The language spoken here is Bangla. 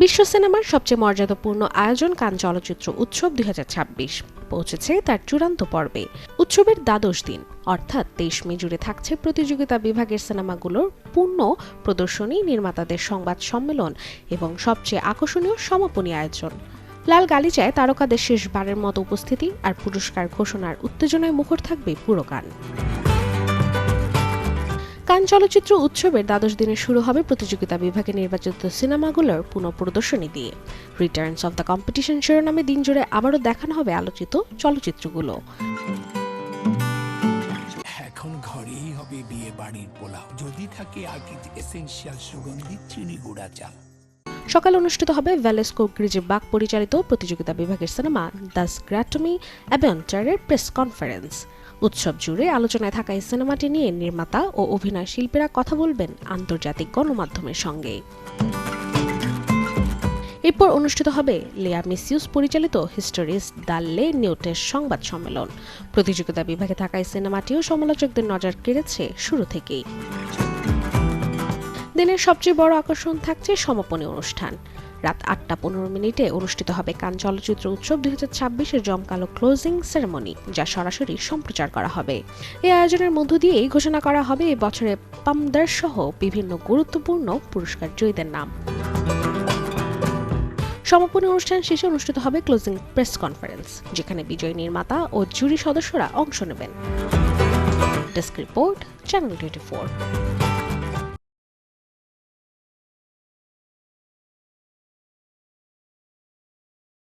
বিশ্ব সিনেমার সবচেয়ে মর্যাদাপূর্ণ আয়োজন কান চলচ্চিত্র উৎসব 2026 পৌঁছেছে তার চূড়ান্ত পর্বে। উৎসবের দ্বাদশ দিন অর্থাৎ 23 মে জুড়ে থাকছে প্রতিযোগিতা বিভাগের সিনেমাগুলোর পূর্ণ প্রদর্শনী, নির্মাতাদের সংবাদ সম্মেলন এবং সবচেয়ে আকর্ষণীয় সমাপনী আয়োজন। লাল গালিচায় তারকাদের শেষবারের মতো উপস্থিতি আর পুরস্কার ঘোষণার উত্তেজনায় মুখর থাকবে পুরো কান। কান চলচ্চিত্র উৎসবের দ্বাদশ দিনে শুরু হবে প্রতিযোগিতা বিভাগে নির্বাচিত সিনেমাগুলোর পুনঃপ্রদর্শনী দিয়ে। রিটার্নস অফ দ্য কম্পিটিশন শিরোনামে দিন জুড়ে আবারও দেখানো হবে আলোচিত চলচ্চিত্রগুলো। এখন ঘরেই হবে বিয়ে বাড়ির পোলাও, যদি থাকে আর্কিড এসেনশিয়াল সুগন্ধি চিনি গুঁড়া চাল। সকালে অনুষ্ঠিত হবে ভ্যালেস্কো গ্রিজবাক পরিচালিত প্রতিযোগিতা বিভাগের সিনেমা দাস গ্র্যাটমি অ্যাভেঞ্চারের প্রেস কনফারেন্স। উৎসব জুড়ে আলোচনায় থাকা এই সিনেমাটি নিয়ে নির্মাতা ও অভিনয় শিল্পীরা কথা বলবেন আন্তর্জাতিক গণমাধ্যমের সঙ্গে। এরপর অনুষ্ঠিত হবে লেয়া মিসিউস পরিচালিত হিস্টোরিজ দ্য লে নিউটের সংবাদ সম্মেলন। প্রতিযোগিতা বিভাগে থাকা এই সিনেমাটিও সমালোচকদের নজর কেড়েছে শুরু থেকেই। দিনের সবচেয়ে বড় আকর্ষণ থাকছে সমাপনী অনুষ্ঠান। রাত 8:15 অনুষ্ঠিত হবে কান চলচ্চিত্র উৎসব 2026-এর জমকালো ক্লোজিং সেরেমনি, যা সরাসরি সম্প্রচার করা হবে। এই আয়োজনের মধ্য দিয়েই ঘোষণা করা হবে এই বছরের পামদার সহ বিভিন্ন গুরুত্বপূর্ণ পুরস্কার জয়ীদের নাম। সমাপনী অনুষ্ঠান শেষে অনুষ্ঠিত হবে ক্লোজিং প্রেস কনফারেন্স, যেখানে বিজয়ী নির্মাতা ও জুরি সদস্যরা অংশ নেবেন। Desk report, channel 24।